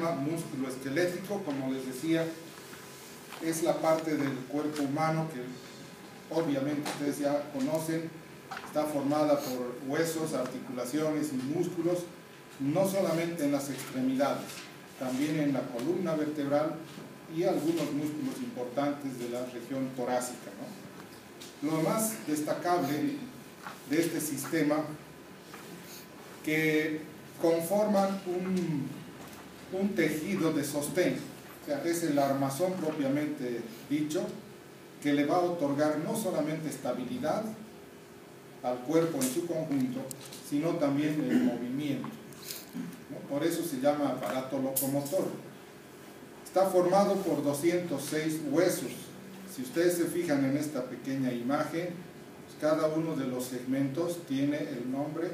sistema músculo-esquelético, como les decía, es la parte del cuerpo humano que obviamente ustedes ya conocen, está formada por huesos, articulaciones y músculos, no solamente en las extremidades, también en la columna vertebral y algunos músculos importantes de la región torácica, ¿no? Lo más destacable de este sistema, que conforman un tejido de sostén, o sea, es el armazón propiamente dicho, que le va a otorgar no solamente estabilidad al cuerpo en su conjunto, sino también el movimiento, ¿no? Por eso se llama aparato locomotor. Está formado por 206 huesos. Si ustedes se fijan en esta pequeña imagen, pues cada uno de los segmentos tiene el nombre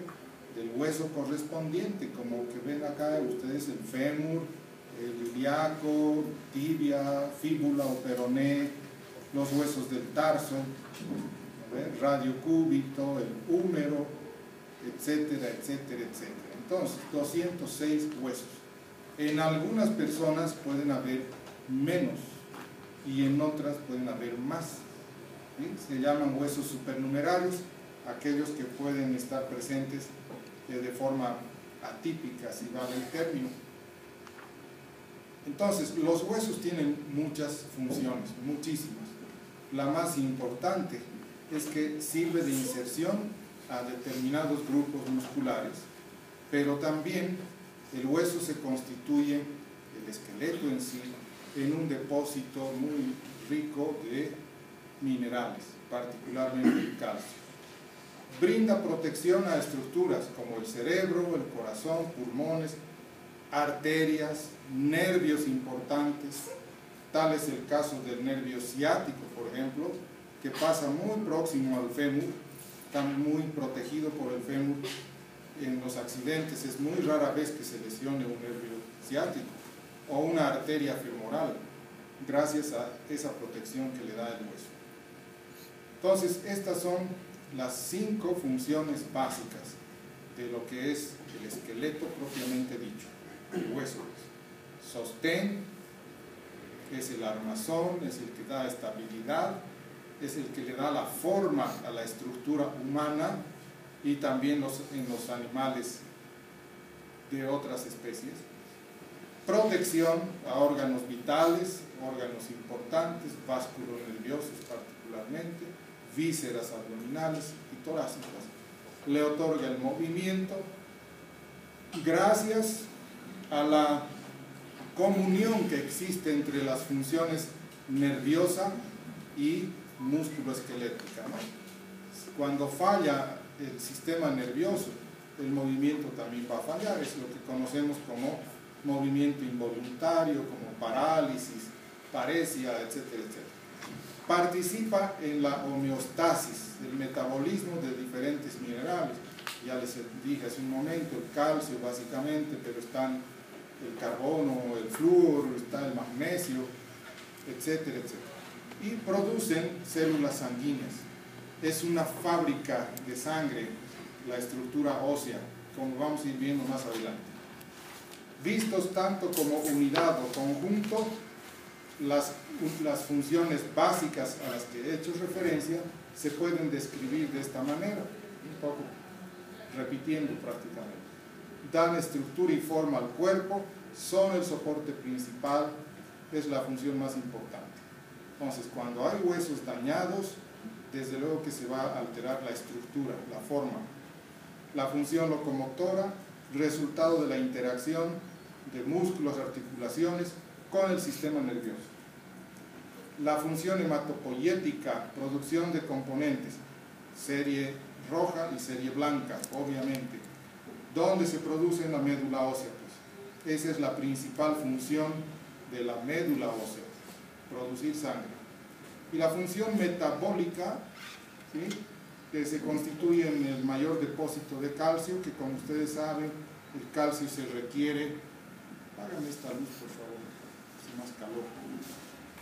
del hueso correspondiente, como que ven acá ustedes el fémur, el ilíaco, tibia, fíbula o peroné, los huesos del tarso, radio cúbito, el húmero, etcétera, etcétera, etcétera. Entonces, 206 huesos. En algunas personas pueden haber menos y en otras pueden haber más, ¿sí? Se llaman huesos supernumerarios, aquellos que pueden estar presentes de forma atípica, si vale el término. Entonces, los huesos tienen muchas funciones, muchísimas. La más importante es que sirve de inserción a determinados grupos musculares, pero también el hueso se constituye, el esqueleto en sí, en un depósito muy rico de minerales, particularmente el calcio. Brinda protección a estructuras como el cerebro, el corazón, pulmones, arterias, nervios importantes. Tal es el caso del nervio ciático, por ejemplo, que pasa muy próximo al fémur, está muy protegido por el fémur. En los accidentes es muy rara vez que se lesione un nervio ciático o una arteria femoral, gracias a esa protección que le da el hueso. Entonces, estas son las 5 funciones básicas de lo que es el esqueleto propiamente dicho, el hueso. Sostén, es el armazón, es el que da estabilidad, es el que le da la forma a la estructura humana y también en los animales de otras especies. Protección a órganos vitales, órganos importantes, básculos nerviosos particularmente, vísceras abdominales y torácicas. Le otorga el movimiento gracias a la comunión que existe entre las funciones nerviosa y músculo-esquelética, ¿no? Cuando falla el sistema nervioso, el movimiento también va a fallar. Es lo que conocemos como movimiento involuntario, como parálisis, paresia, etcétera, etcétera. Participa en la homeostasis, el metabolismo de diferentes minerales. Ya les dije hace un momento, el calcio básicamente, pero están el carbono, el flúor, está el magnesio, etcétera, etcétera. Y producen células sanguíneas. Es una fábrica de sangre, la estructura ósea, como vamos a ir viendo más adelante. Vistos tanto como unidad o conjunto, las funciones básicas a las que he hecho referencia se pueden describir de esta manera, un poco repitiendo prácticamente. Dan estructura y forma al cuerpo, son el soporte principal, es la función más importante. Entonces, cuando hay huesos dañados, desde luego que se va a alterar la estructura, la forma. La función locomotora, resultado de la interacción de músculos, articulaciones con el sistema nervioso. La función hematopoyética, producción de componentes, serie roja y serie blanca, obviamente. ¿Dónde se produce? En la médula ósea, pues. Esa es la principal función de la médula ósea, producir sangre. Y la función metabólica, ¿sí?, que se constituye en el mayor depósito de calcio, que como ustedes saben, el calcio se requiere. Háganme esta luz, por favor, hace más calor.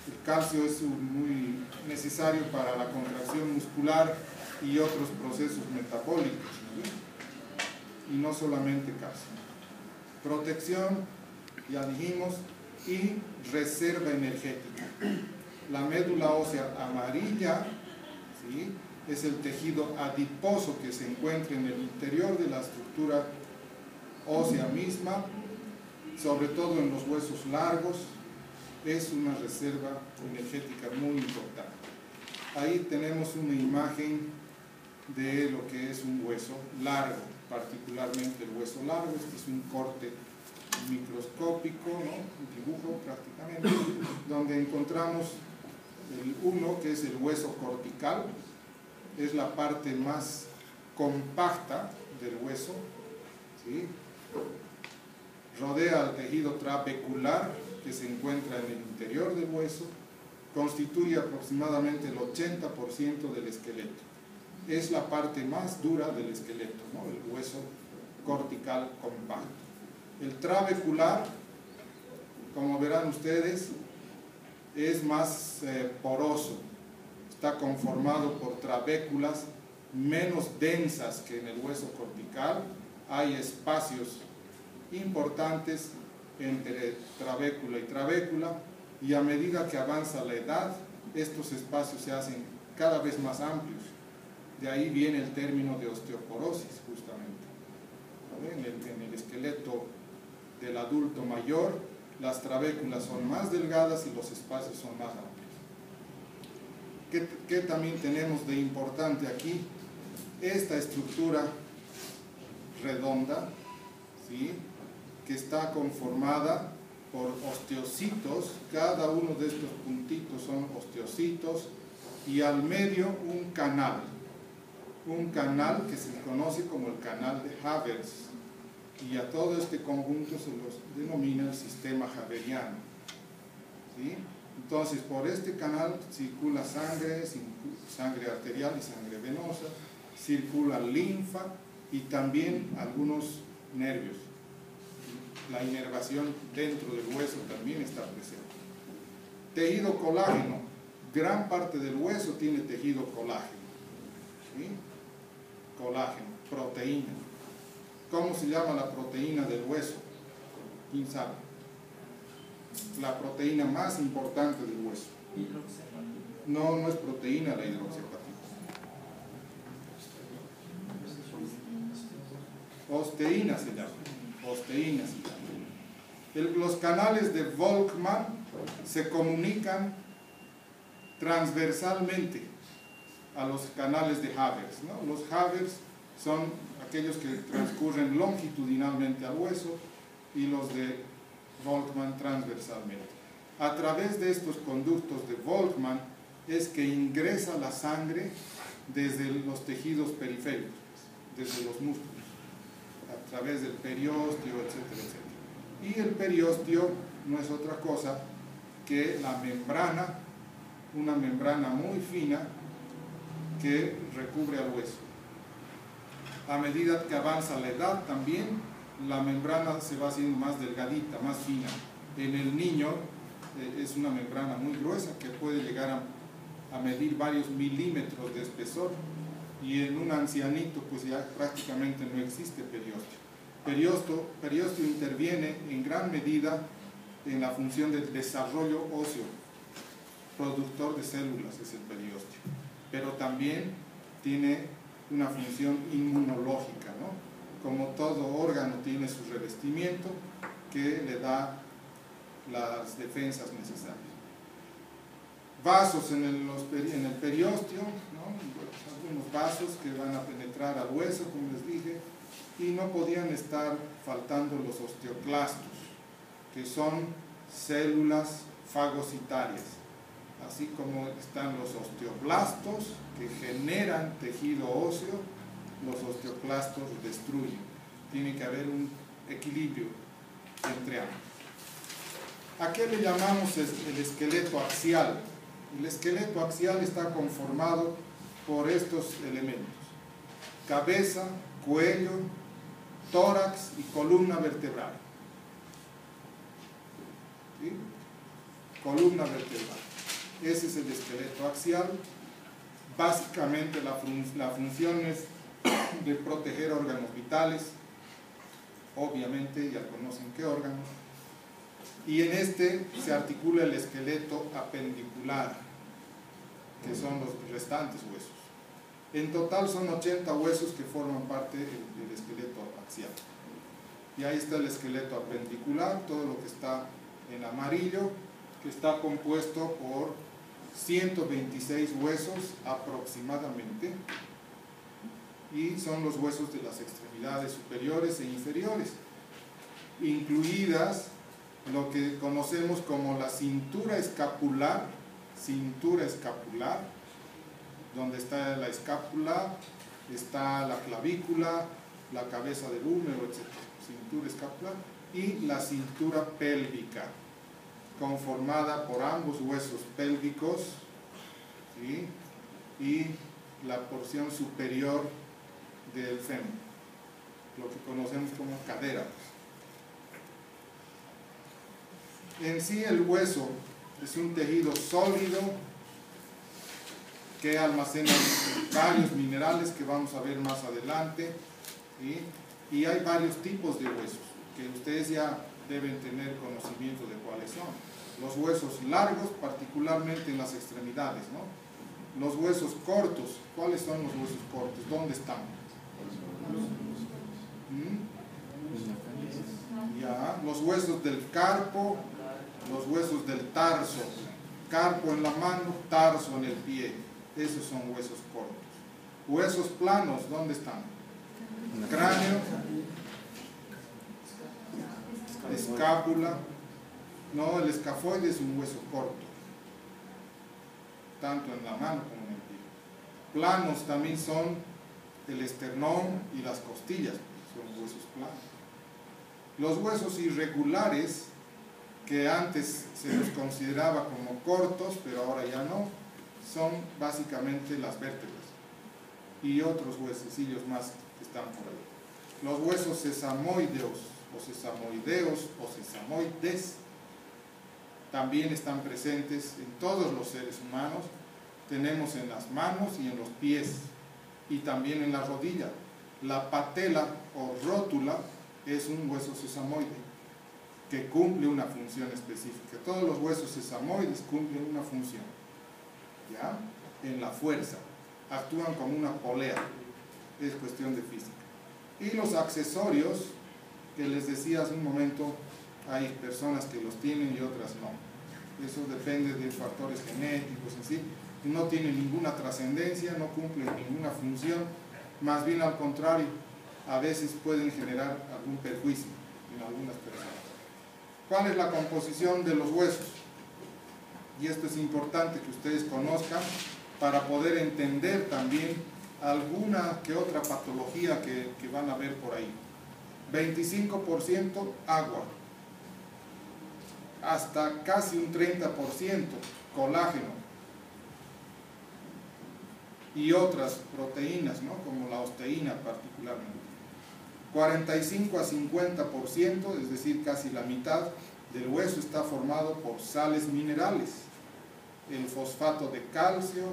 El calcio es muy necesario para la contracción muscular y otros procesos metabólicos, ¿no? Y no solamente calcio. Protección ya dijimos, y reserva energética. La médula ósea amarilla, ¿sí?, es el tejido adiposo que se encuentra en el interior de la estructura ósea misma, sobre todo en los huesos largos. Es una reserva energética muy importante. Ahí tenemos una imagen de lo que es un hueso largo, particularmente el hueso largo. Este es un corte microscópico, ¿no?, un dibujo prácticamente, donde encontramos el uno, que es el hueso cortical. Es la parte más compacta del hueso, ¿sí? Rodea al tejido trabecular que se encuentra en el interior del hueso, constituye aproximadamente el 80% del esqueleto. Es la parte más dura del esqueleto, ¿no?, el hueso cortical compacto. El trabecular, como verán ustedes, es más poroso. Está conformado por trabéculas menos densas que en el hueso cortical. Hay espacios importantes entre trabécula y trabécula, y a medida que avanza la edad, estos espacios se hacen cada vez más amplios. De ahí viene el término de osteoporosis, justamente. En el esqueleto del adulto mayor, las trabéculas son más delgadas y los espacios son más amplios. ¿Qué también tenemos de importante aquí? Esta estructura redonda, ¿sí?, que está conformada por osteocitos. Cada uno de estos puntitos son osteocitos, y al medio un canal que se conoce como el canal de Havers, y a todo este conjunto se los denomina el sistema haveriano, ¿sí? Entonces, por este canal circula sangre arterial y sangre venosa, circula linfa y también algunos nervios. La inervación dentro del hueso también está presente. Tejido colágeno. Gran parte del hueso tiene tejido colágeno, ¿sí? Colágeno, proteína. ¿Cómo se llama la proteína del hueso? ¿Quién sabe? La proteína más importante del hueso. No, no es proteína la hidroxiapatita. Osteína se llama. Osteína se llama. Los canales de Volkmann se comunican transversalmente a los canales de Havers, ¿no? Los Havers son aquellos que transcurren longitudinalmente al hueso, y los de Volkmann transversalmente. A través de estos conductos de Volkmann es que ingresa la sangre desde los tejidos periféricos, desde los músculos, a través del periósteo, etcétera, etcétera. Y el periósteo no es otra cosa que la membrana, una membrana muy fina que recubre al hueso. A medida que avanza la edad también, la membrana se va haciendo más delgadita, más fina. En el niño es una membrana muy gruesa que puede llegar a medir varios milímetros de espesor, y en un ancianito pues ya prácticamente no existe periósteo. Periósteo interviene en gran medida en la función del desarrollo óseo, productor de células es el periósteo, pero también tiene una función inmunológica, ¿no? Como todo órgano tiene su revestimiento que le da las defensas necesarias. Vasos en el periósteo, ¿no? Algunos vasos que van a penetrar al hueso, como les dije, y no podían estar faltando los osteoclastos, que son células fagocitarias, así como están los osteoblastos, que generan tejido óseo. Los osteoclastos destruyen. Tiene que haber un equilibrio entre ambos. ¿A qué le llamamos el esqueleto axial? El esqueleto axial está conformado por estos elementos: cabeza, cuello, tórax y columna vertebral. ¿Sí? Columna vertebral. Ese es el esqueleto axial. Básicamente la función es de proteger órganos vitales. Obviamente ya conocen qué órganos. y en este se articula el esqueleto apendicular, que son los restantes huesos. En total son 80 huesos que forman parte del esqueleto axial. Y ahí está el esqueleto apendicular, todo lo que está en amarillo, que está compuesto por 126 huesos aproximadamente, y son los huesos de las extremidades superiores e inferiores, incluidas lo que conocemos como la cintura escapular, donde está la escápula, está la clavícula, la cabeza del húmero, etc. Cintura escapular, y la cintura pélvica, conformada por ambos huesos pélvicos, ¿sí?, y la porción superior del fémur, lo que conocemos como cadera. En sí el hueso es un tejido sólido que almacena varios minerales que vamos a ver más adelante, ¿sí? Y hay varios tipos de huesos que ustedes ya deben tener conocimiento de cuáles son. Los huesos largos, particularmente en las extremidades, ¿no? Los huesos cortos, ¿cuáles son los huesos cortos? ¿Dónde están? Ya, los huesos del carpo, los huesos del tarso, carpo en la mano, tarso en el pie, esos son huesos cortos. Huesos planos, ¿dónde están? Cráneo, escápula, no, el escafoide es un hueso corto, tanto en la mano como en el pie. Planos también son el esternón y las costillas, son huesos planos. Los huesos irregulares, que antes se los consideraba como cortos, pero ahora ya no, son básicamente las vértebras y otros huesecillos más que están por ahí. Los huesos sesamoideos o sesamoides también están presentes en todos los seres humanos. Tenemos en las manos y en los pies, y también en la rodilla. La patela o rótula es un hueso sesamoide que cumple una función específica. Todos los huesos sesamoides cumplen una función, ¿ya? En la fuerza, actúan como una polea, es cuestión de física. Y los accesorios, que les decía hace un momento, hay personas que los tienen y otras no. Eso depende de factores genéticos en sí, no tienen ninguna trascendencia, no cumplen ninguna función, más bien al contrario, a veces pueden generar algún perjuicio en algunas personas. ¿Cuál es la composición de los huesos? Y esto es importante que ustedes conozcan para poder entender también alguna que otra patología que van a ver por ahí. 25% agua, hasta casi un 30% colágeno y otras proteínas, ¿no?, como la osteína particularmente. 45 a 50%, es decir, casi la mitad del hueso está formado por sales minerales, el fosfato de calcio,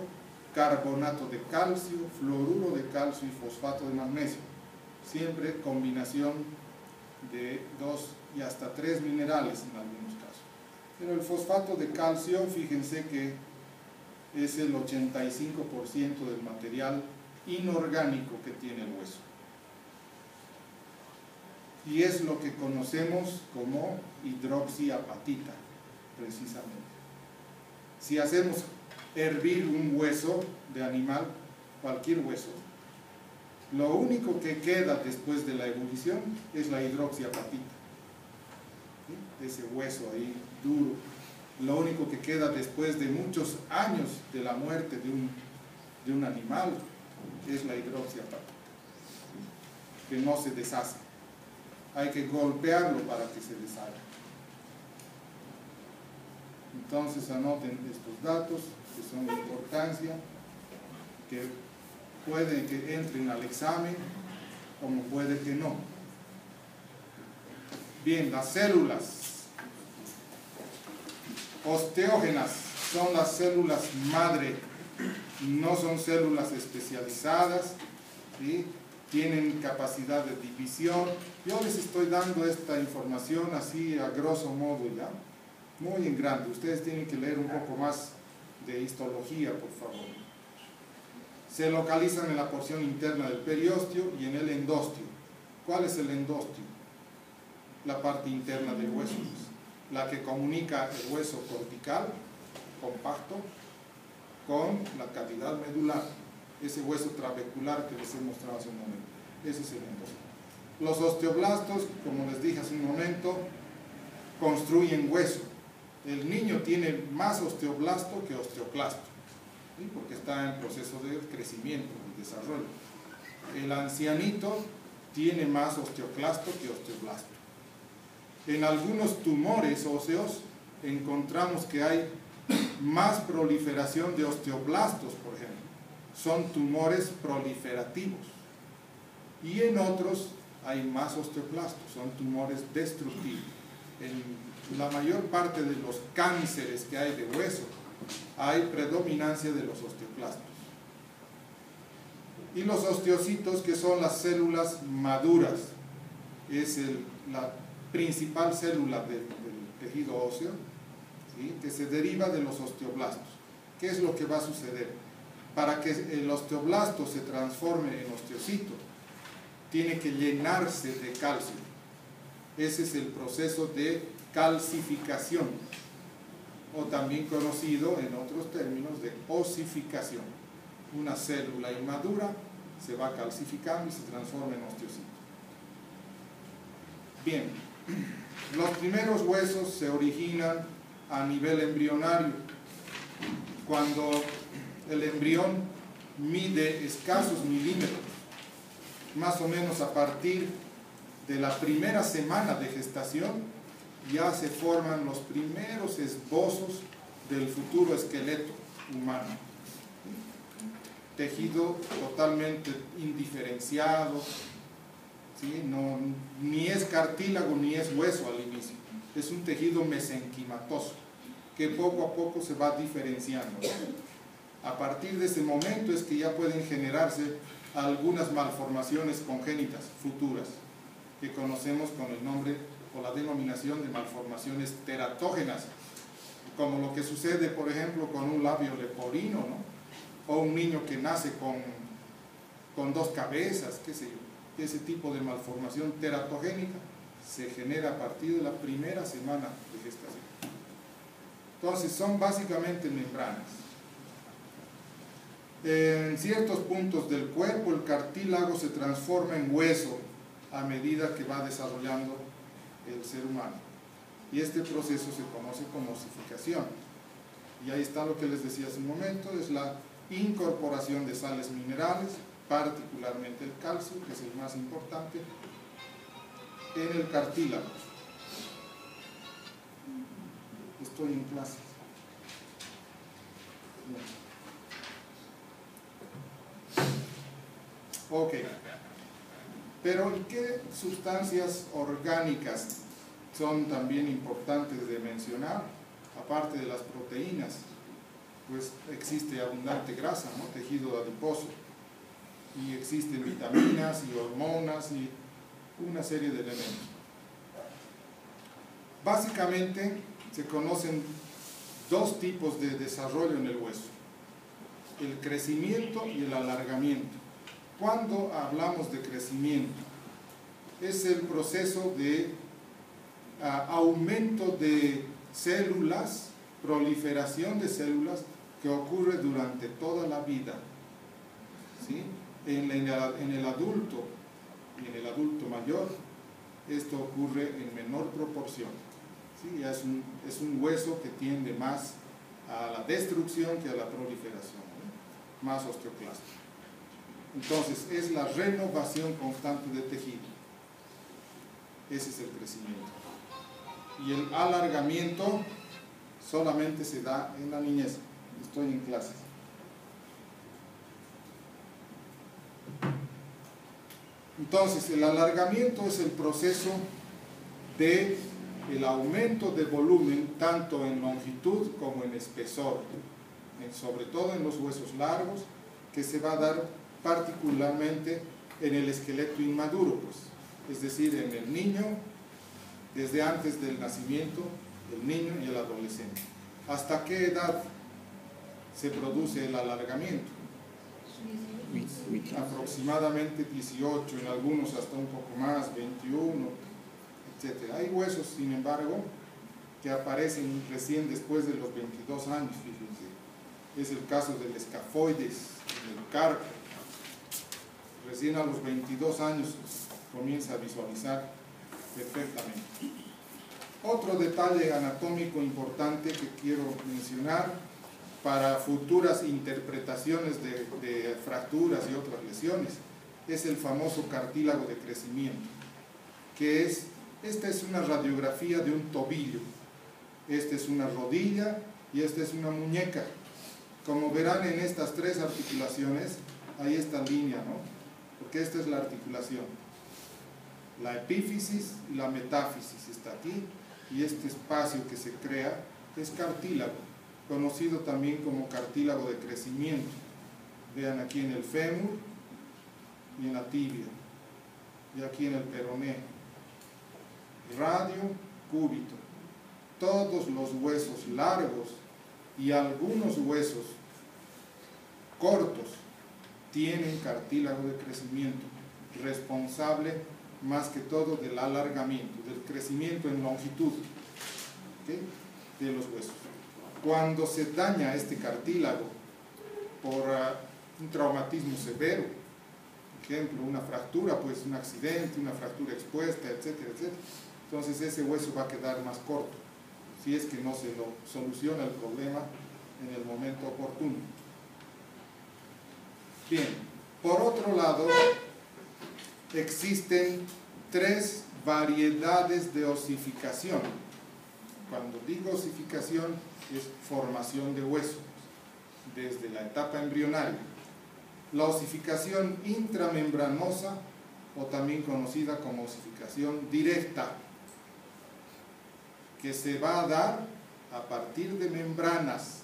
carbonato de calcio, fluoruro de calcio y fosfato de magnesio, siempre combinación de 2 y hasta 3 minerales en algunos casos. Pero el fosfato de calcio, fíjense que es el 85% del material inorgánico que tiene el hueso. Y es lo que conocemos como hidroxiapatita, precisamente. Si hacemos hervir un hueso de animal, cualquier hueso, lo único que queda después de la ebullición es la hidroxiapatita, ¿sí?, ese hueso ahí duro. Lo único que queda después de muchos años de la muerte de un animal es la hidroxiapatita, ¿sí?, que no se deshace. Hay que golpearlo para que se deshaga. Entonces anoten estos datos que son de importancia, que puede que entren al examen como puede que no. Bien, las células osteógenas son las células madre, no son células especializadas, ¿sí?, tienen capacidad de división. Yo les estoy dando esta información así a grosso modo ya, muy en grande. Ustedes tienen que leer un poco más de histología, por favor. Se localizan en la porción interna del periósteo y en el endostio. ¿Cuál es el endostio? La parte interna del hueso, la que comunica el hueso cortical, compacto, con la cavidad medular, ese hueso trabecular que les he mostrado hace un momento. Ese es el endostio. Los osteoblastos, como les dije hace un momento, construyen hueso. El niño tiene más osteoblasto que osteoclasto, ¿sí? Porque está en proceso de crecimiento, de desarrollo. El ancianito tiene más osteoclasto que osteoblasto. En algunos tumores óseos encontramos que hay más proliferación de osteoblastos, por ejemplo. Son tumores proliferativos. Y en otros hay más osteoclastos, son tumores destructivos. En la mayor parte de los cánceres que hay de hueso hay predominancia de los osteoclastos. Y los osteocitos, que son las células maduras, es la principal célula del tejido óseo, ¿sí? Que se deriva de los osteoblastos. ¿Qué es lo que va a suceder? Para que el osteoblasto se transforme en osteocito, tiene que llenarse de calcio. Ese es el proceso de calcificación, o también conocido en otros términos de osificación. Una célula inmadura se va calcificando y se transforma en osteocito. Bien, los primeros huesos se originan a nivel embrionario, cuando el embrión mide escasos milímetros, más o menos a partir de la primera semana de gestación ya se forman los primeros esbozos del futuro esqueleto humano. Tejido totalmente indiferenciado, ¿sí? Ni es cartílago ni es hueso al inicio, es un tejido mesenquimatoso que poco a poco se va diferenciando. A partir de ese momento es que ya pueden generarse algunas malformaciones congénitas futuras, que conocemos con el nombre o la denominación de malformaciones teratógenas, como lo que sucede, por ejemplo, con un labio leporino, ¿no? O un niño que nace con dos cabezas, qué sé yo. Ese tipo de malformación teratogénica se genera a partir de la primera semana de gestación. Entonces son básicamente membranas. En ciertos puntos del cuerpo el cartílago se transforma en hueso a medida que va desarrollando el ser humano. Y este proceso se conoce como osificación. Y ahí está lo que les decía hace un momento, es la incorporación de sales minerales, particularmente el calcio, que es el más importante, en el cartílago. Estoy en clase. Ok. Pero ¿y qué sustancias orgánicas son también importantes de mencionar? Aparte de las proteínas, pues existe abundante grasa, ¿no? Tejido adiposo, y existen vitaminas y hormonas y una serie de elementos. Básicamente se conocen dos tipos de desarrollo en el hueso: el crecimiento y el alargamiento. Cuando hablamos de crecimiento, es el proceso de aumento de células, proliferación de células que ocurre durante toda la vida, ¿sí? En el adulto y en el adulto mayor esto ocurre en menor proporción, ¿sí? Ya es un hueso que tiende más a la destrucción que a la proliferación, ¿no? Más osteoclasto. Entonces es la renovación constante de tejido. Ese es el crecimiento. Y el alargamiento solamente se da en la niñez. Estoy en clases. Entonces el alargamiento es el proceso de el aumento de volumen tanto en longitud como en espesor, sobre todo en los huesos largos, que se va a dar particularmente en el esqueleto inmaduro, pues, es decir, en el niño, desde antes del nacimiento, el niño y el adolescente. ¿Hasta qué edad se produce el alargamiento? Aproximadamente 18, en algunos hasta un poco más, 21, etc. Hay huesos, sin embargo, que aparecen recién después de los 22 años, fíjense. Es el caso del escafoides, del carpo. Recién a los 22 años comienza a visualizar perfectamente. Otro detalle anatómico importante que quiero mencionar para futuras interpretaciones de fracturas y otras lesiones es el famoso cartílago de crecimiento, que esta es una radiografía de un tobillo, esta es una rodilla y esta es una muñeca. Como verán en estas tres articulaciones, hay esta línea, ¿no? Porque esta es la articulación. La epífisis y la metáfisis está aquí, y este espacio que se crea es cartílago, conocido también como cartílago de crecimiento. Vean aquí en el fémur y en la tibia, y aquí en el peroné. Radio, cúbito. Todos los huesos largos y algunos huesos cortos tienen cartílago de crecimiento, responsable más que todo del alargamiento, del crecimiento en longitud, ¿okay?, de los huesos. Cuando se daña este cartílago por un traumatismo severo, por ejemplo, una fractura, pues un accidente, una fractura expuesta, etcétera, etcétera, entonces ese hueso va a quedar más corto, si es que no se lo soluciona el problema en el momento oportuno. Bien, por otro lado, existen tres variedades de osificación. Cuando digo osificación, es formación de hueso, desde la etapa embrionaria. La osificación intramembranosa, o también conocida como osificación directa, que se va a dar a partir de membranas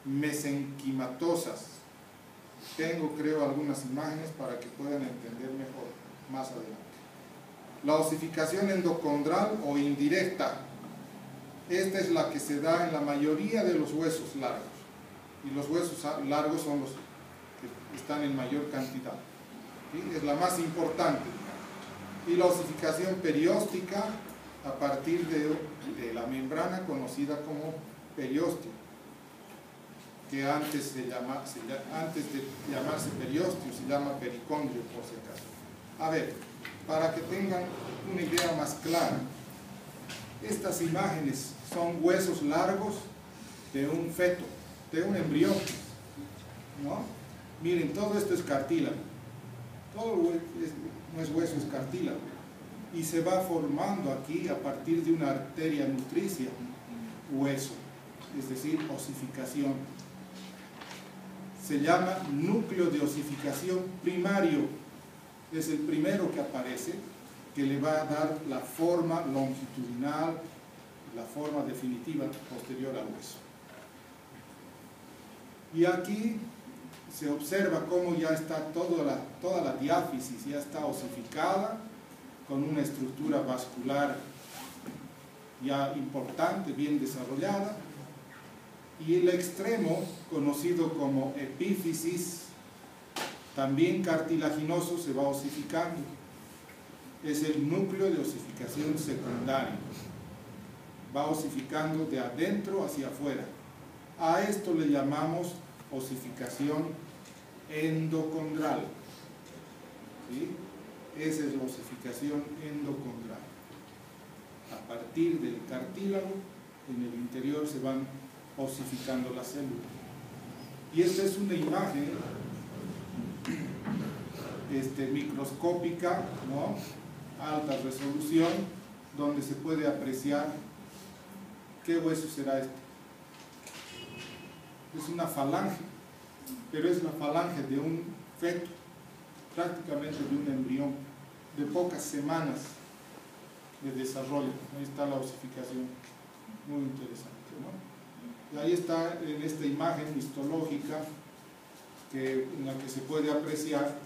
mesenquimatosas. Tengo, creo, algunas imágenes para que puedan entender mejor más adelante. La osificación endocondral o indirecta, esta es la que se da en la mayoría de los huesos largos, y los huesos largos son los que están en mayor cantidad, ¿sí? Es la más importante. Y la osificación perióstica a partir de la membrana conocida como periósteo, que antes de llamarse periósteo se llama pericondrio, por si acaso. A ver, para que tengan una idea más clara, estas imágenes son huesos largos de un feto, de un embrión, ¿no? Miren, todo esto es cartílago, todo no es hueso, es cartílago, y se va formando aquí a partir de una arteria nutricia, hueso, es decir, osificación. Se llama núcleo de osificación primario, es el primero que aparece, que le va a dar la forma longitudinal, la forma definitiva posterior al hueso. Y aquí se observa cómo ya está toda la diáfisis, ya está osificada, con una estructura vascular ya importante, bien desarrollada, y el extremo, conocido como epífisis, también cartilaginoso, se va osificando. Es el núcleo de osificación secundario. Va osificando de adentro hacia afuera. A esto le llamamos osificación endocondral, ¿sí? Esa es la osificación endocondral. A partir del cartílago, en el interior se van osificando las células. Y esta es una imagen microscópica, ¿no?, alta resolución, donde se puede apreciar qué hueso será este. Es una falange, pero es la falange de un feto, prácticamente de un embrión, de pocas semanas de desarrollo. Ahí está la osificación, muy interesante, ¿no? Y ahí está en esta imagen histológica en la que se puede apreciar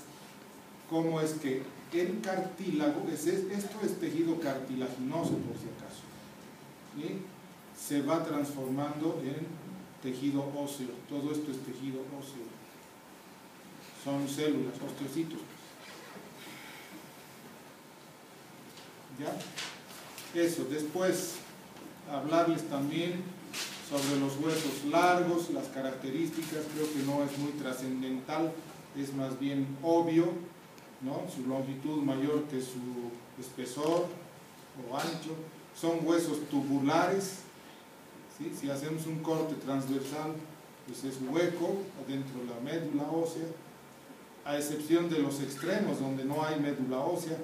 cómo es que el cartílago, esto es tejido cartilaginoso por si acaso, ¿sí? Se va transformando en tejido óseo. Todo esto es tejido óseo. Son células, osteocitos. ¿Ya? Eso. Después, hablarles también sobre los huesos largos, las características. Creo que no es muy trascendental, es más bien obvio, ¿no? Su longitud mayor que su espesor o ancho. Son huesos tubulares, ¿sí? Si hacemos un corte transversal, pues es hueco adentro de la médula ósea, a excepción de los extremos donde no hay médula ósea,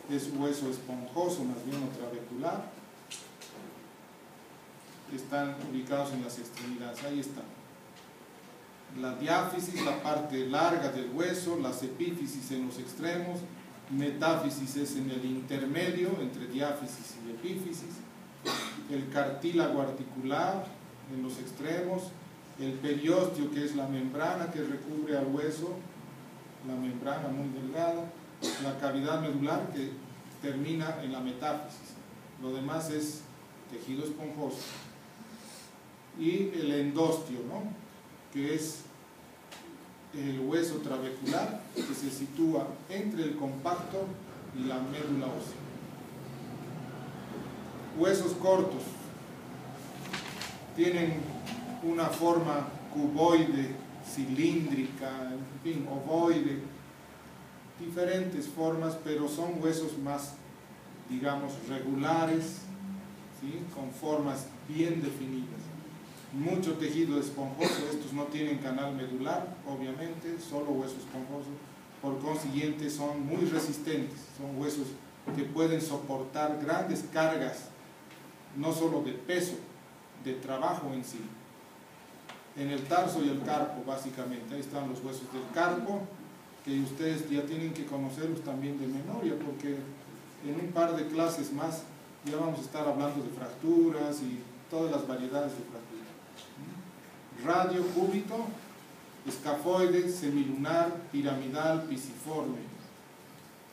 es hueso esponjoso, más bien o trabecular. Están ubicados en las extremidades, ahí están. La diáfisis, la parte larga del hueso, las epífisis en los extremos, metáfisis es en el intermedio entre diáfisis y epífisis, el cartílago articular en los extremos, el periósteo, que es la membrana que recubre al hueso, la membrana muy delgada, la cavidad medular que termina en la metáfisis. Lo demás es tejido esponjoso. Y el endostio, ¿no? Que es el hueso trabecular que se sitúa entre el compacto y la médula ósea. Huesos cortos tienen una forma cuboide, cilíndrica, en fin, ovoide, diferentes formas, pero son huesos más, digamos, regulares, ¿sí? Con formas bien definidas. Mucho tejido esponjoso, estos no tienen canal medular, obviamente, solo hueso esponjoso, por consiguiente son muy resistentes, son huesos que pueden soportar grandes cargas, no solo de peso, de trabajo en sí. En el tarso y el carpo, básicamente, ahí están los huesos del carpo, que ustedes ya tienen que conocerlos también de memoria, porque en un par de clases más ya vamos a estar hablando de fracturas y todas las variedades de fracturas. Radio, cúbito, escafoide, semilunar, piramidal, pisiforme,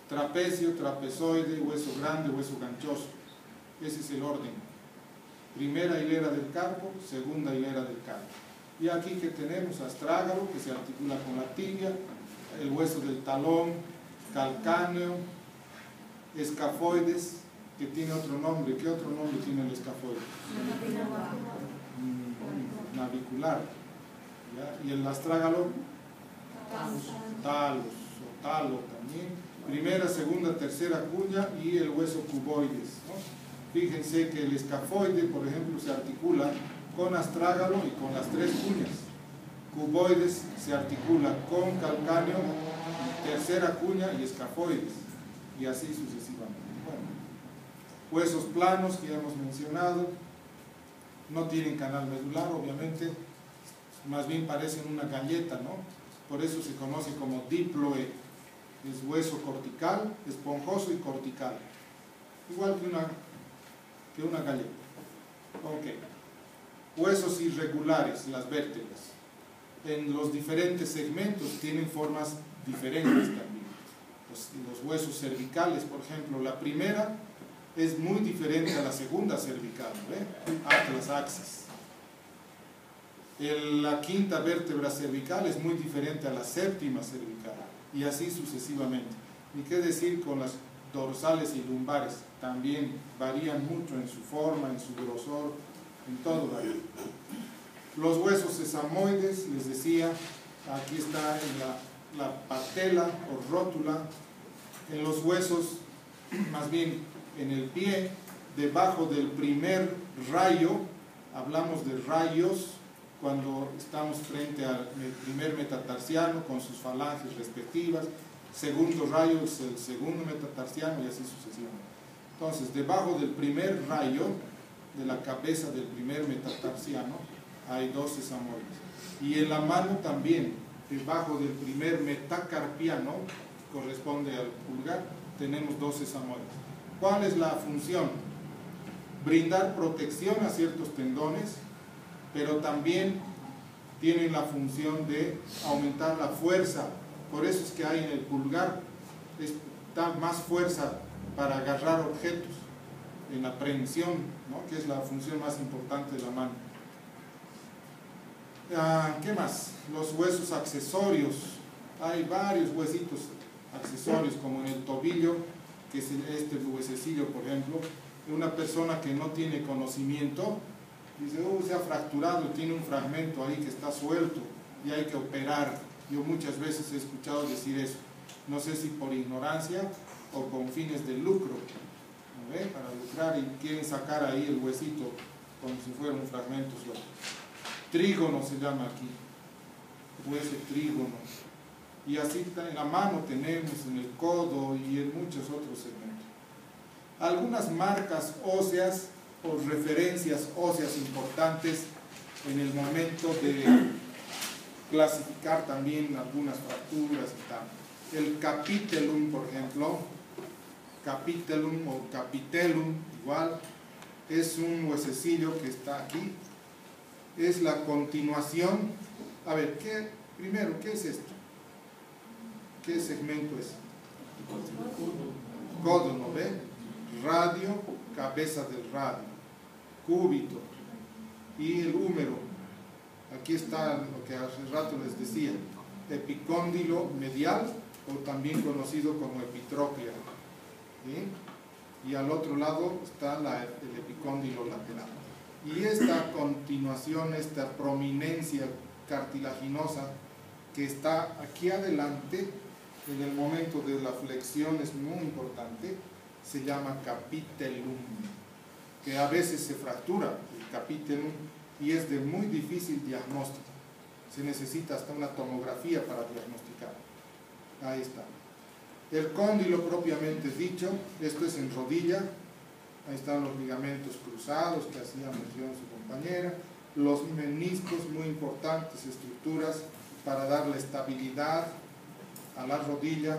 trapecio, trapezoide, hueso grande, hueso ganchoso. Ese es el orden. Primera hilera del carpo, segunda hilera del carpo. Y aquí que tenemos astrágalo, que se articula con la tibia, el hueso del talón, calcáneo, escafoides, que tiene otro nombre. ¿Qué otro nombre tiene el escafoide? Navicular. ¿Ya? Y el astrágalo, talos o talo también. Primera, segunda, tercera cuña y el hueso cuboides, ¿no? Fíjense que el escafoide, por ejemplo, se articula con astrágalo y con las tres cuñas. Cuboides se articula con calcáneo, tercera cuña y escafoides, y así sucesivamente. Bueno, huesos planos que ya hemos mencionado, no tienen canal medular, obviamente, más bien parecen una galleta, ¿no? Por eso se conoce como diploe, es hueso cortical, esponjoso y cortical, igual que una galleta. Ok. Huesos irregulares, las vértebras. En los diferentes segmentos tienen formas diferentes también. Los huesos cervicales, por ejemplo, la primera es muy diferente a la segunda cervical, ¿ve? Atlas axis. La quinta vértebra cervical es muy diferente a la séptima cervical, y así sucesivamente. Ni qué decir con las dorsales y lumbares, también varían mucho en su forma, en su grosor, en todo varía. Los huesos sesamoides, les decía, aquí está en la patela o rótula, en los huesos, más bien en el pie, debajo del primer rayo, hablamos de rayos cuando estamos frente al primer metatarsiano con sus falanges respectivas, segundo rayo es el segundo metatarsiano y así sucesivamente. Entonces, debajo del primer rayo de la cabeza del primer metatarsiano hay dos sesamoides. Y en la mano también, debajo del primer metacarpiano, corresponde al pulgar, tenemos dos sesamoides. ¿Cuál es la función? Brindar protección a ciertos tendones, pero también tienen la función de aumentar la fuerza. Por eso es que hay en el pulgar da más fuerza para agarrar objetos en la prehensión, ¿no? Que es la función más importante de la mano. ¿Qué más? Los huesos accesorios. Hay varios huesitos accesorios, como en el tobillo, que es este huesecillo, por ejemplo. Una persona que no tiene conocimiento dice, se ha fracturado, tiene un fragmento ahí que está suelto y hay que operar. Yo muchas veces he escuchado decir eso. No sé si por ignorancia o con fines de lucro, ¿no ve? Para lucrar, y quieren sacar ahí el huesito como si fuera un fragmento suelto. Trígono se llama aquí, hueso trígono. Y así en la mano tenemos, en el codo y en muchos otros segmentos. Algunas marcas óseas o referencias óseas importantes en el momento de clasificar también algunas fracturas y tal. El capitellum, por ejemplo, capitellum o capitellum, igual, es un huesecillo que está aquí. Es la continuación. A ver, primero, ¿qué es esto? ¿Qué segmento es? Codo, ¿no ve? Radio, cabeza del radio, cúbito y el húmero. Aquí está lo que hace rato les decía, epicóndilo medial, o también conocido como epitróclea, ¿sí? Y al otro lado está el epicóndilo lateral. Y esta continuación, esta prominencia cartilaginosa que está aquí adelante, en el momento de la flexión, es muy importante, se llama capitellum, que a veces se fractura el capitellum y es de muy difícil diagnóstico. Se necesita hasta una tomografía para diagnosticar. Ahí está. El cóndilo propiamente dicho, esto es en rodilla. Ahí están los ligamentos cruzados que hacía mención su compañera. Los meniscos, muy importantes estructuras para darle estabilidad a la rodilla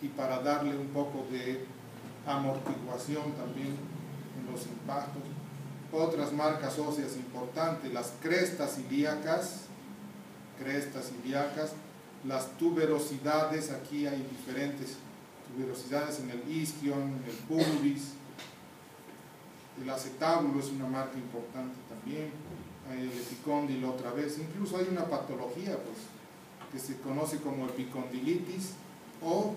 y para darle un poco de amortiguación también en los impactos. Otras marcas óseas importantes, las crestas ilíacas, las tuberosidades. Aquí hay diferentes tuberosidades en el isquion, en el pubis. El acetábulo es una marca importante también. El epicóndilo otra vez. Incluso hay una patología, pues, que se conoce como epicondilitis o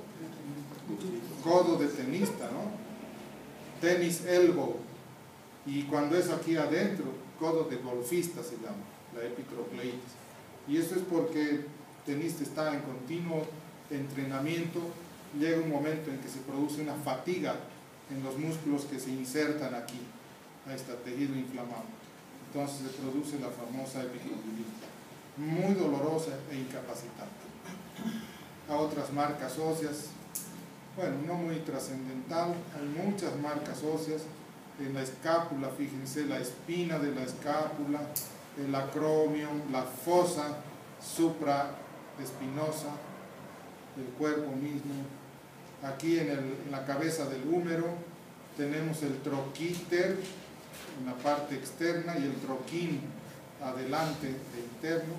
codo de tenista, ¿no? Tenis elbow. Y cuando es aquí adentro, codo de golfista se llama, la epitrocleitis. Y esto es porque el tenista está en continuo entrenamiento. Llega un momento en que se produce una fatiga en los músculos que se insertan aquí. Ahí está, tejido inflamado. Entonces se produce la famosa epicondilitis, muy dolorosa e incapacitante. A otras marcas óseas, bueno, no muy trascendental, hay muchas marcas óseas. En la escápula, fíjense, la espina de la escápula, el acromion, la fosa supraespinosa del cuerpo mismo. Aquí en la cabeza del húmero tenemos el troquíter en la parte externa y el troquín adelante e interno.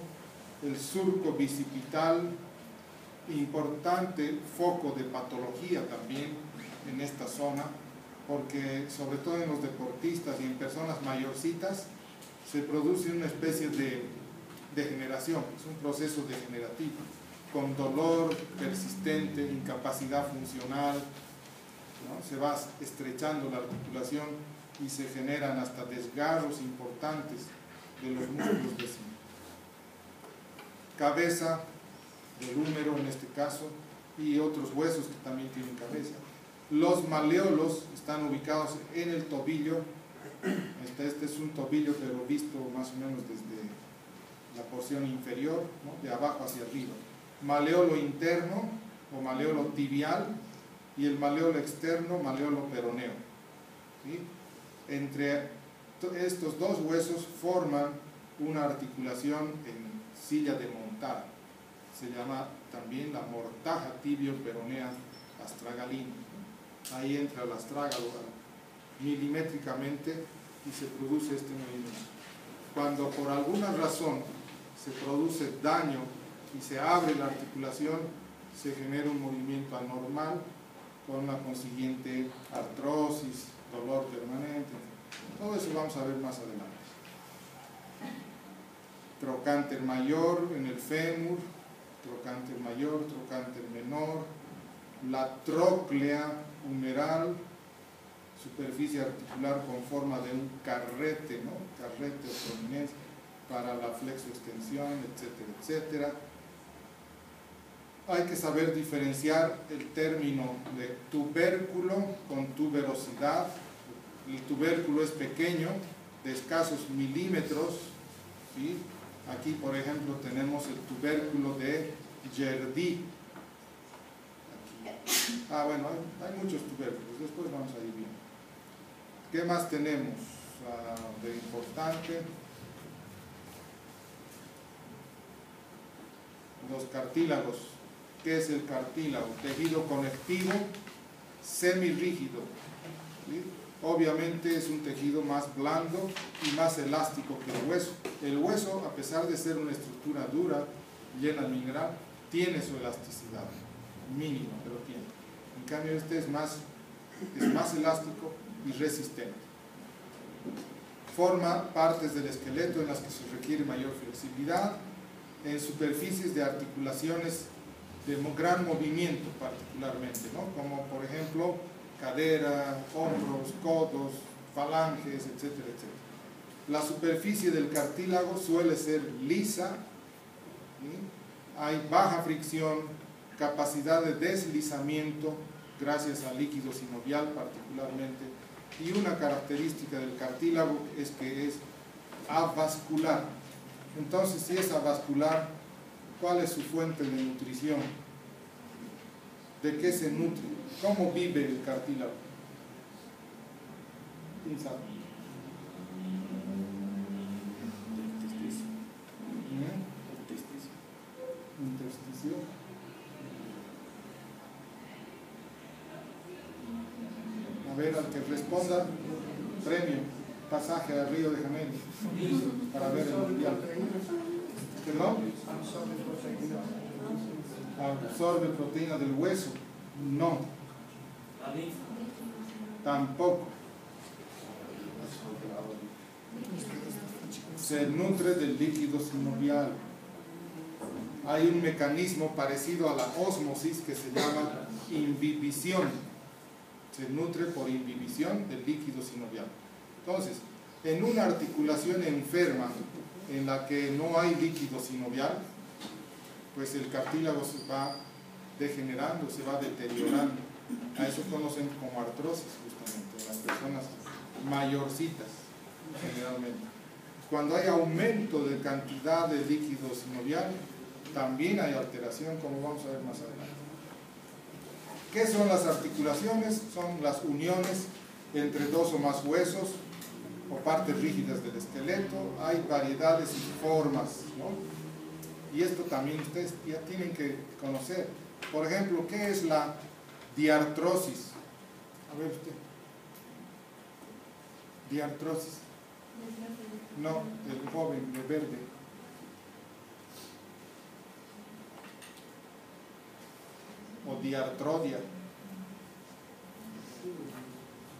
El surco bicipital, importante foco de patología también en esta zona, porque sobre todo en los deportistas y en personas mayorcitas se produce una especie de degeneración, es un proceso degenerativo, con dolor persistente, incapacidad funcional, ¿no? Se va estrechando la articulación y se generan hasta desgarros importantes de los músculos de cima. Cabeza del húmero en este caso, y otros huesos que también tienen cabeza. Los maleolos están ubicados en el tobillo. Este es un tobillo, pero visto más o menos desde la porción inferior, ¿no? De abajo hacia arriba. Maleolo interno o maleolo tibial, y el maleolo externo, maleolo peroneo, ¿sí? Entre estos dos huesos forman una articulación en silla de montar. Se llama también la mortaja tibio-peronea astragalina. Ahí entra el astrágalo milimétricamente y se produce este movimiento. Cuando por alguna razón se produce daño y se abre la articulación, se genera un movimiento anormal con la consiguiente artrosis, dolor permanente. Todo eso vamos a ver más adelante. Trocánter mayor en el fémur, trocánter mayor, trocánter menor, la tróclea humeral, superficie articular con forma de un carrete, ¿no? Carrete o prominencia para la flexoextensión, etcétera, etcétera. Hay que saber diferenciar el término de tubérculo con tuberosidad. El tubérculo es pequeño, de escasos milímetros, ¿sí? Aquí, por ejemplo, tenemos el tubérculo de Jerdí. Bueno, hay muchos tubérculos, después vamos a ir viendo. ¿Qué más tenemos de importante? Los cartílagos. ¿Qué es el cartílago? Tejido conectivo semirrígido, ¿sí? Obviamente es un tejido más blando y más elástico que el hueso. El hueso, a pesar de ser una estructura dura, llena de mineral, tiene su elasticidad, mínimo, pero tiene. En cambio este es más elástico y resistente. Forma partes del esqueleto en las que se requiere mayor flexibilidad, en superficies de articulaciones de gran movimiento particularmente, ¿no? Como por ejemplo cadera, hombros, codos, falanges, etcétera, etcétera. La superficie del cartílago suele ser lisa, ¿sí? Hay baja fricción, capacidad de deslizamiento gracias al líquido sinovial particularmente, y una característica del cartílago es que es avascular. Entonces, si es avascular, ¿cuál es su fuente de nutrición? ¿De qué se nutre? ¿Cómo vive el cartílago? ¿Quién sabe? Intersticio. A ver, al que responda, premio, pasaje al Río de Janeiro para ver el mundial. ¿Perdón? Absorbe proteína del hueso. No. Tampoco. Se nutre del líquido sinovial. Hay un mecanismo parecido a la ósmosis que se llama imbibición. Se nutre por imbibición del líquido sinovial. Entonces, en una articulación enferma en la que no hay líquido sinovial, pues el cartílago se va degenerando, se va deteriorando. A eso conocen como artrosis, justamente, en las personas mayorcitas, generalmente. Cuando hay aumento de cantidad de líquido sinovial, también hay alteración, como vamos a ver más adelante. ¿Qué son las articulaciones? Son las uniones entre dos o más huesos o partes rígidas del esqueleto. Hay variedades y formas, ¿no? Y esto también ustedes ya tienen que conocer. Por ejemplo, ¿qué es la diartrosis? A ver usted. Diartrosis. No, el joven de verde. O diartrodia.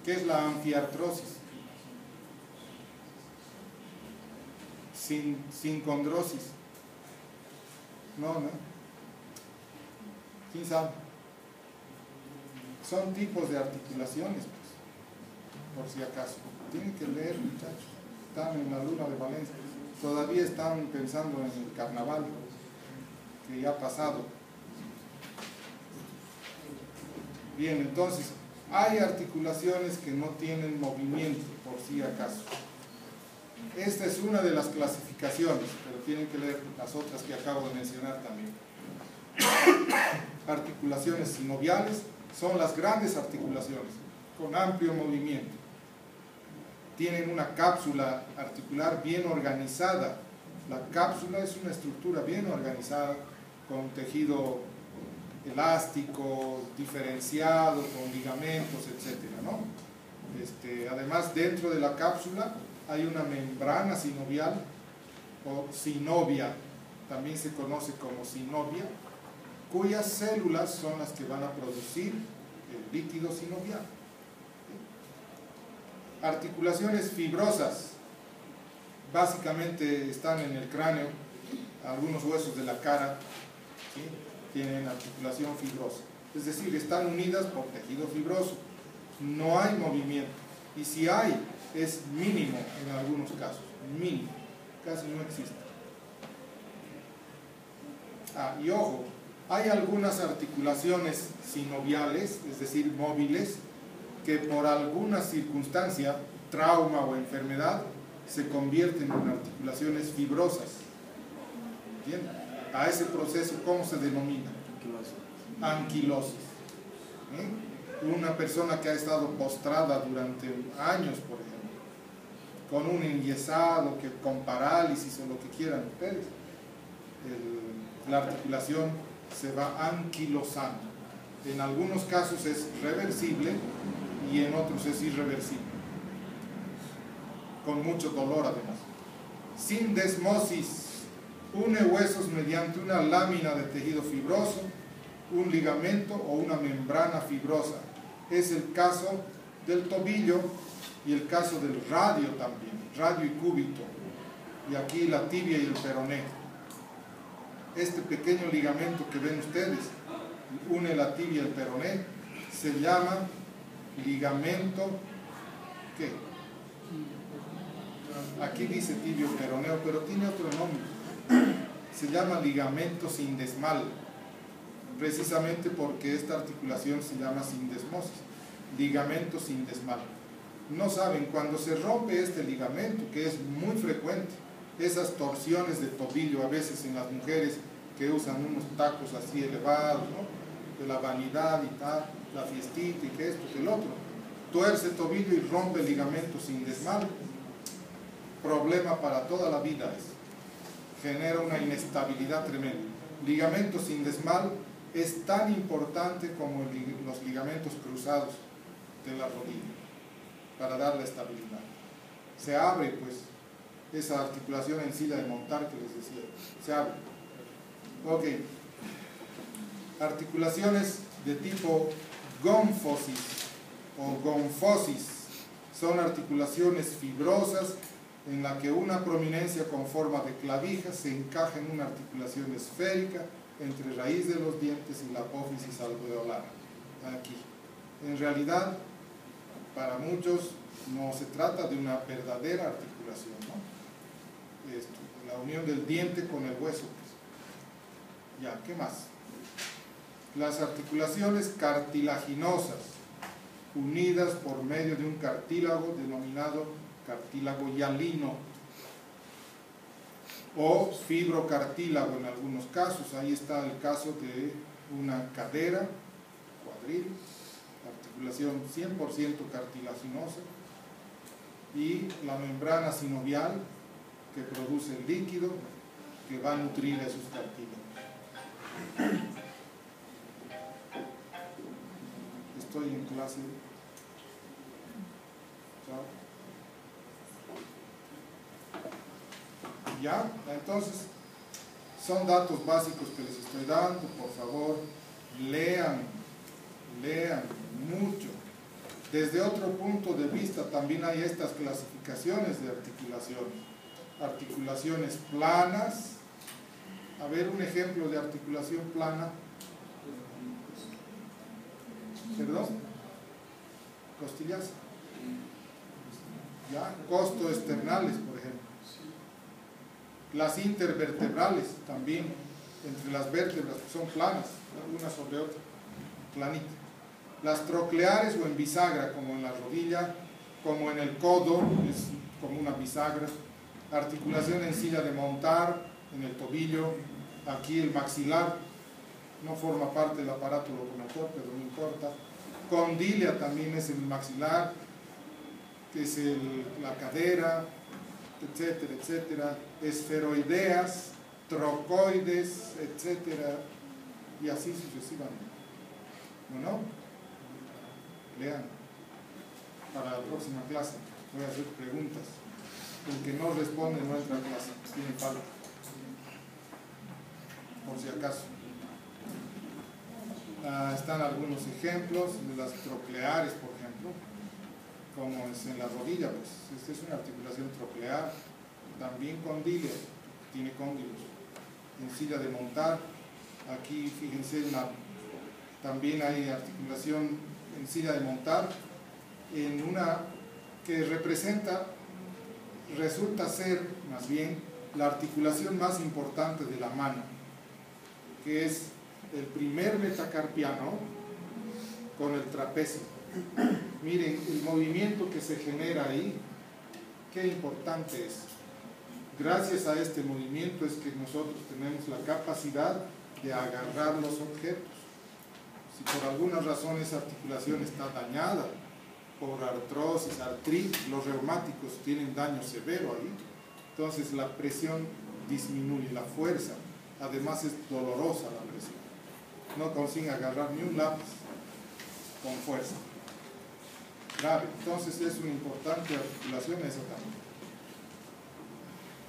¿Qué es la anfiartrosis? Sincondrosis. No. ¿Quién sabe? Son tipos de articulaciones, pues, por si acaso. Tienen que leer, muchachos. Están en la luna de Valencia. Todavía están pensando en el carnaval que ya ha pasado. Bien, entonces, hay articulaciones que no tienen movimiento, por si acaso. Esta es una de las clasificaciones, pero tienen que leer las otras que acabo de mencionar también. Articulaciones sinoviales son las grandes articulaciones, con amplio movimiento. Tienen una cápsula articular bien organizada. La cápsula es una estructura bien organizada, con tejido elástico, diferenciado, con ligamentos, etcétera, ¿no? Además, dentro de la cápsula hay una membrana sinovial o sinovia, también se conoce como sinovia, cuyas células son las que van a producir el líquido sinovial. Articulaciones fibrosas, básicamente están en el cráneo, algunos huesos de la cara, ¿sí? Tienen articulación fibrosa, es decir, están unidas por tejido fibroso, no hay movimiento, y si hay, es mínimo en algunos casos, mínimo, casi no existe. Y ojo, hay algunas articulaciones sinoviales, es decir, móviles, que por alguna circunstancia, trauma o enfermedad, se convierten en articulaciones fibrosas. ¿Bien? A ese proceso, ¿cómo se denomina? Anquilosis. Una persona que ha estado postrada durante años, por ejemplo, con un enyesado, con parálisis o lo que quieran ustedes, la articulación se va anquilosando. En algunos casos es reversible y en otros es irreversible, con mucho dolor además. Sindesmosis, une huesos mediante una lámina de tejido fibroso, un ligamento o una membrana fibrosa. Es el caso del tobillo y el caso del radio también, radio y cúbito, y aquí la tibia y el peroné. Este pequeño ligamento que ven ustedes une la tibia y el peroné, se llama ligamento, ¿qué? Aquí dice tibio peroneo, pero tiene otro nombre. Se llama ligamento sindesmal, precisamente porque esta articulación se llama sindesmosis, ligamento sindesmal. No saben, cuando se rompe este ligamento, que es muy frecuente, esas torsiones de tobillo a veces en las mujeres que usan unos tacos así elevados, ¿no? De la vanidad y tal, la fiestita y que esto, que el otro, tuerce el tobillo y rompe el ligamento sindesmal, problema para toda la vida es, genera una inestabilidad tremenda. Ligamento sindesmal es tan importante como los ligamentos cruzados de la rodilla para dar la estabilidad. Se abre pues esa articulación en silla de montar que les decía, se abre. Ok. Articulaciones de tipo gonfosis o gonfosis son articulaciones fibrosas en la que una prominencia con forma de clavija se encaja en una articulación esférica entre raíz de los dientes y la apófisis alveolar. Aquí. En realidad, para muchos no se trata de una verdadera articulación, ¿no? La unión del diente con el hueso. Pues. Ya, ¿qué más? Las articulaciones cartilaginosas, unidas por medio de un cartílago denominado cartílago hialino o fibrocartílago en algunos casos. Ahí está el caso de una cadera, cuadril, articulación 100% cartilaginosa, y la membrana sinovial que produce el líquido que va a nutrir a esos cartílagos. Estoy en clase. Chao. Ya, entonces son datos básicos que les estoy dando. Por favor, lean mucho. Desde otro punto de vista también hay estas clasificaciones de articulaciones. Articulaciones planas. A ver, un ejemplo de articulación plana. ¿Perdón? Costillas. Ya, costoesternales, por ejemplo. Las intervertebrales también, entre las vértebras, que son planas, una sobre otra, planita. Las trocleares o en bisagra, como en la rodilla, como en el codo, es como una bisagra. Articulación en silla de montar, en el tobillo, aquí el maxilar, no forma parte del aparato locomotor, pero no importa. Condilia también es el maxilar, que es la cadera, etcétera, etcétera. Esferoideas, trocoides, etcétera, y así sucesivamente. Bueno, lean. Para la próxima clase voy a hacer preguntas. El que no responde no entra a clase, tiene falta. Por si acaso. Están algunos ejemplos de las trocleares, por ejemplo, como es en la rodilla, pues esta es una articulación troclear, también condyle, tiene cóndilos. En silla de montar, aquí fíjense, también hay articulación en silla de montar, en una que resulta ser más bien la articulación más importante de la mano, que es el primer metacarpiano con el trapecio. Miren el movimiento que se genera ahí, qué importante es. Gracias a este movimiento es que nosotros tenemos la capacidad de agarrar los objetos. Si por alguna razón esa articulación está dañada, por artrosis, artritis, los reumáticos tienen daño severo ahí, entonces la presión disminuye, la fuerza, además es dolorosa la presión. No consiguen agarrar ni un lápiz con fuerza. Grave. Entonces es una importante articulación esa también.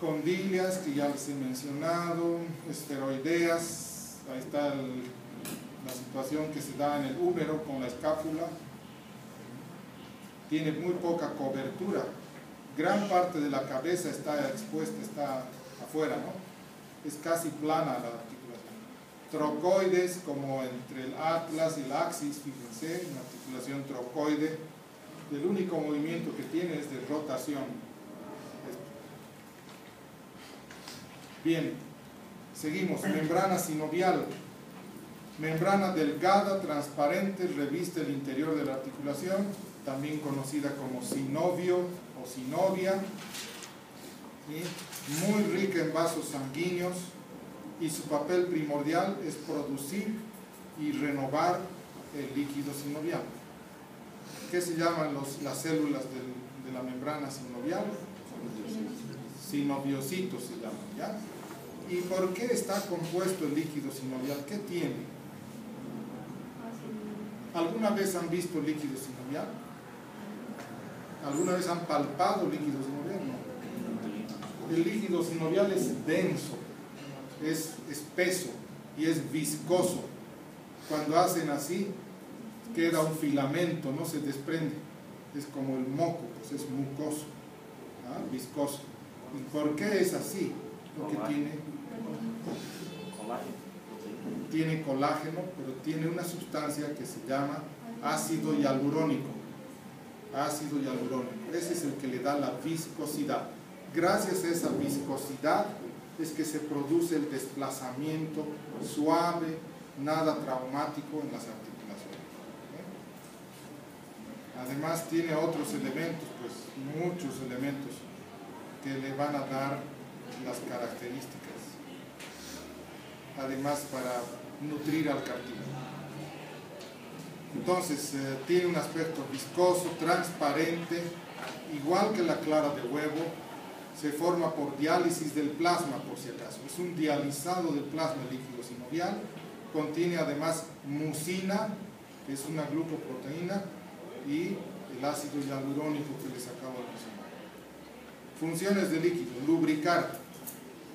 Condilias, que ya les he mencionado, esteroideas, ahí está la situación que se da en el húmero con la escápula. Tiene muy poca cobertura. Gran parte de la cabeza está expuesta, está afuera, ¿no? Es casi plana la articulación. Trocoides, como entre el atlas y el axis, fíjense, una articulación trocoide. El único movimiento que tiene es de rotación. Bien, seguimos. Membrana sinovial. Membrana delgada, transparente, reviste el interior de la articulación, también conocida como sinovio o sinovia. ¿Sí? Muy rica en vasos sanguíneos, y su papel primordial es producir y renovar el líquido sinovial. ¿Qué se llaman las células de la membrana sinovial? Sinoviocitos se llaman, ¿ya? ¿Y por qué está compuesto el líquido sinovial? ¿Qué tiene? ¿Alguna vez han visto líquido sinovial? ¿Alguna vez han palpado líquido sinovial? No. El líquido sinovial es denso, es espeso y es viscoso. Cuando hacen así, queda un filamento, no se desprende. Es como el moco, pues es mucoso, ¿ah? Viscoso. ¿Y por qué es así? Porque tiene colágeno, pero tiene una sustancia que se llama ácido hialurónico. Ácido hialurónico. Ese es el que le da la viscosidad. Gracias a esa viscosidad es que se produce el desplazamiento suave, nada traumático en las articulaciones. Además tiene otros elementos, pues muchos elementos que le van a dar las características. Además, para nutrir al cartílago. Entonces, tiene un aspecto viscoso, transparente, igual que la clara de huevo. Se forma por diálisis del plasma, por si acaso. Es un dializado del plasma líquido sinovial. Contiene además mucina, que es una glucoproteína, y el ácido hialurónico que les acabo de mencionar. Funciones del líquido: lubricar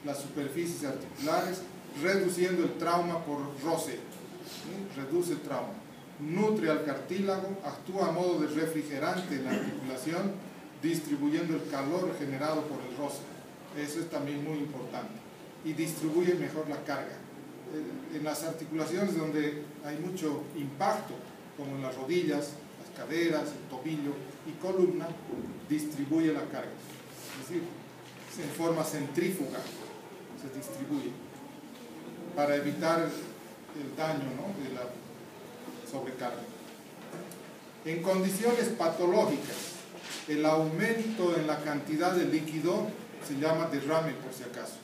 las superficies articulares, reduciendo el trauma por roce. ¿Sí? Reduce el trauma. Nutre al cartílago, actúa a modo de refrigerante en la articulación, distribuyendo el calor generado por el roce. Eso es también muy importante. Y distribuye mejor la carga. En las articulaciones donde hay mucho impacto, como en las rodillas, las caderas, el tobillo y columna, distribuye la carga. Es decir, en forma centrífuga se distribuye para evitar el daño, ¿no?, de la sobrecarga. En condiciones patológicas, el aumento en la cantidad de líquido se llama derrame, por si acaso.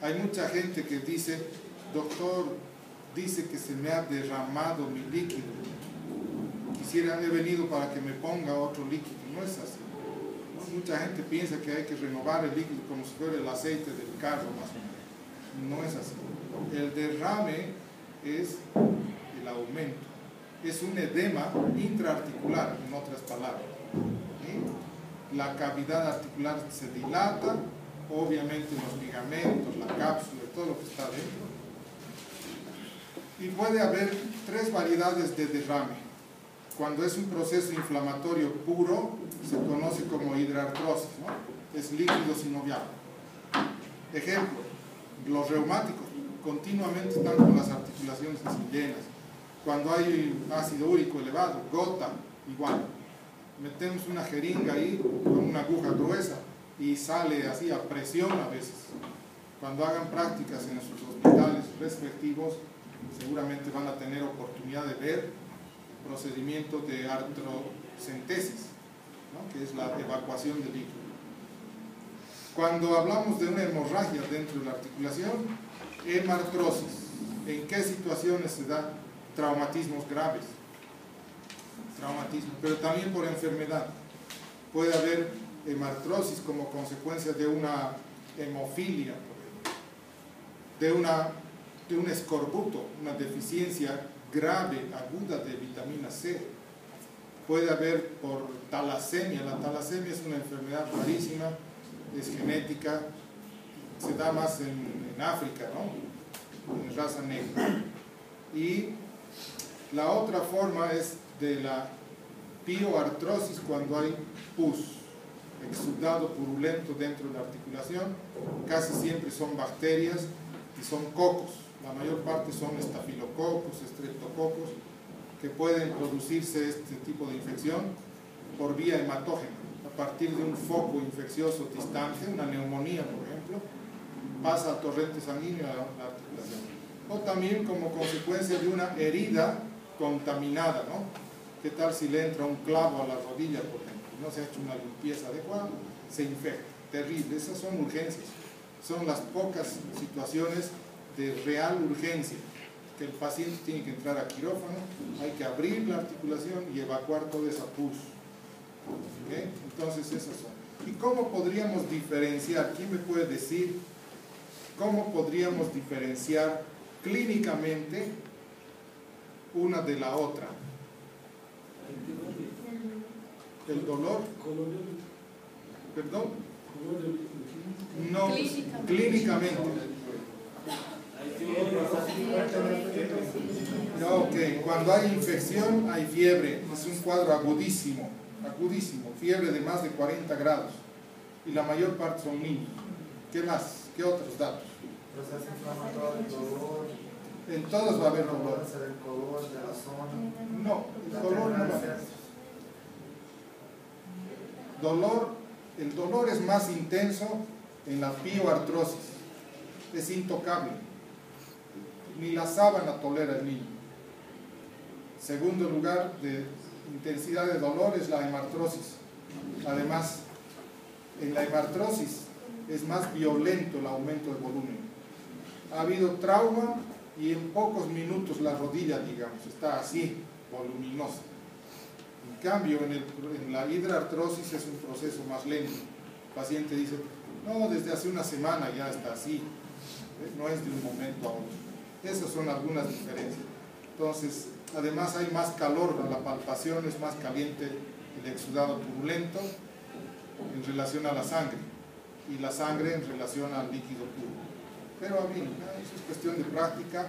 Hay mucha gente que dice: doctor, dice que se me ha derramado mi líquido. He venido para que me ponga otro líquido. No es así. Mucha gente piensa que hay que renovar el líquido como si fuera el aceite del carro, más o menos. No es así. El derrame es el aumento. Es un edema intraarticular, en otras palabras. ¿Sí? La cavidad articular se dilata, obviamente los ligamentos, la cápsula, todo lo que está dentro. Y puede haber tres variedades de derrame. Cuando es un proceso inflamatorio puro, se conoce como hidrartrosis, ¿no? Es líquido sinovial. Ejemplo, los reumáticos continuamente están con las articulaciones así llenas. Cuando hay ácido úrico elevado, gota, igual. Metemos una jeringa ahí con una aguja gruesa y sale así a presión a veces. Cuando hagan prácticas en sus hospitales respectivos, seguramente van a tener oportunidad de ver el procedimiento de artrocentesis, ¿no? Que es la evacuación de líquido. Cuando hablamos de una hemorragia dentro de la articulación, hemartrosis. ¿En qué situaciones se da? Traumatismos graves. Traumatismo, pero también por enfermedad. Puede haber hemartrosis como consecuencia de una hemofilia, de un escorbuto, una deficiencia grave, aguda de vitamina C. Puede haber por talasemia. La talasemia es una enfermedad rarísima, es genética, se da más en África, ¿no? En raza negra. Y la otra forma es de la pioartrosis, cuando hay pus, exudado purulento dentro de la articulación. Casi siempre son bacterias y son cocos. La mayor parte son estafilococos, estreptococos, que pueden producirse este tipo de infección por vía hematógena, a partir de un foco infeccioso distante, una neumonía, por ejemplo, pasa al torrente sanguíneo a la articulación. O también como consecuencia de una herida contaminada, ¿no? ¿Qué tal si le entra un clavo a la rodilla, por ejemplo? No se ha hecho una limpieza adecuada, se infecta. Terrible. Esas son urgencias. Son las pocas situaciones de real urgencia, que el paciente tiene que entrar a quirófano, hay que abrir la articulación y evacuar toda esa pus. ¿Okay? Entonces esas son. ¿Y cómo podríamos diferenciar? ¿Quién me puede decir cómo podríamos diferenciar clínicamente una de la otra? ¿El dolor? ¿Perdón? No, clínicamente. Ok, cuando hay infección hay fiebre, es un cuadro agudísimo, fiebre de más de 40 grados, y la mayor parte son niños. ¿Qué más? ¿Qué otros datos? Proceso inflamatorio, dolor. En todos va a haber dolor. El color de la zona. No, el color no va a haber. El dolor es más intenso en la pioartrosis, es intocable, ni la sábana tolera el niño. Segundo lugar de intensidad de dolor es la hemartrosis. Además, en la hemartrosis es más violento el aumento de volumen. Ha habido trauma y en pocos minutos la rodilla, digamos, está así, voluminosa. En cambio, en la hidrartrosis es un proceso más lento. El paciente dice, no, desde hace una semana ya está así. No es de un momento a otro. Esas son algunas diferencias. Entonces, además hay más calor, la palpación es más caliente, el exudado purulento en relación a la sangre, y la sangre en relación al líquido puro. Pero a mí, eso es cuestión de práctica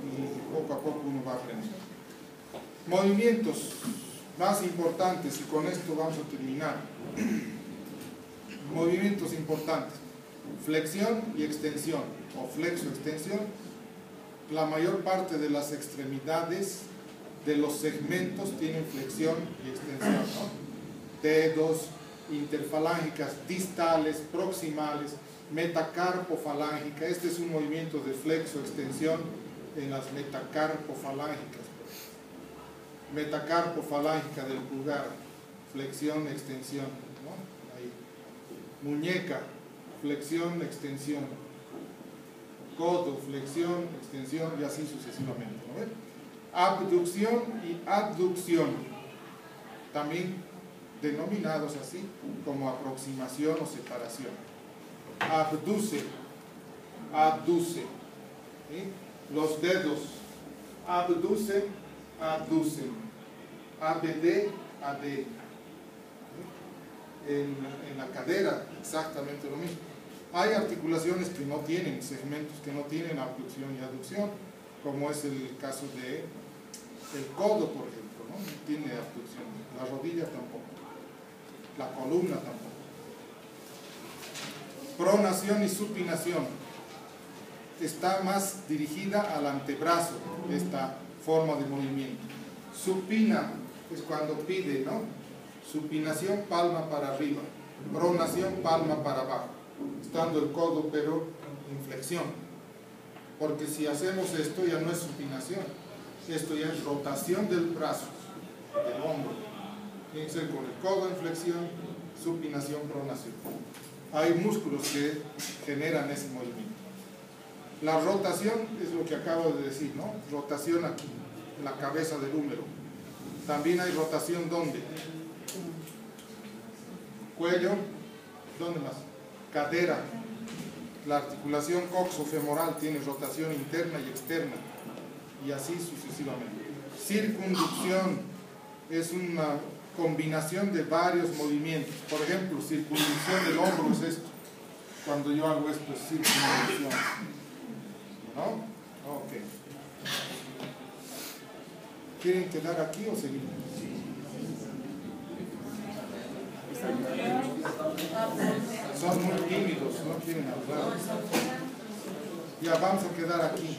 y poco a poco uno va aprendiendo. Movimientos más importantes, y con esto vamos a terminar. Movimientos importantes: flexión y extensión, o flexo-extensión. La mayor parte de las extremidades de los segmentos tienen flexión y extensión, ¿no? Dedos, interfalángicas distales, proximales, metacarpofalángica. Este es un movimiento de flexo-extensión en las metacarpofalángicas. Metacarpofalángica del pulgar, flexión, extensión, ¿no? Ahí. Muñeca, flexión, extensión. Codo, flexión, extensión, y así sucesivamente, ¿no? Abducción y adducción, también denominados así como aproximación o separación. Abduce, adduce, ¿sí? Los dedos, abduce, adducen, ABD, AD. En la cadera exactamente lo mismo. Hay articulaciones que no tienen, segmentos que no tienen abducción y aducción, como es el caso de el codo, por ejemplo, ¿no? No tiene abducción, la rodilla tampoco, la columna tampoco. Pronación y supinación está más dirigida al antebrazo, esta forma de movimiento. Supina es cuando pide, ¿no? Supinación, palma para arriba. Pronación, palma para abajo, estando el codo pero en flexión. Porque si hacemos esto ya no es supinación, esto ya es rotación del brazo, del hombro. Tiene que ser con el codo en flexión, supinación, pronación. Hay músculos que generan ese movimiento. La rotación es lo que acabo de decir, ¿no? Rotación aquí, en la cabeza del húmero. También hay rotación ¿dónde? Cuello, ¿dónde más? Cadera. La articulación coxofemoral tiene rotación interna y externa, y así sucesivamente. Circunducción es una combinación de varios movimientos. Por ejemplo, circunducción del hombro es esto. Cuando yo hago esto es circunducción, ¿no? Ok. ¿Quieren quedar aquí o seguir? Son muy tímidos, no quieren hablar. Ya vamos a quedar aquí.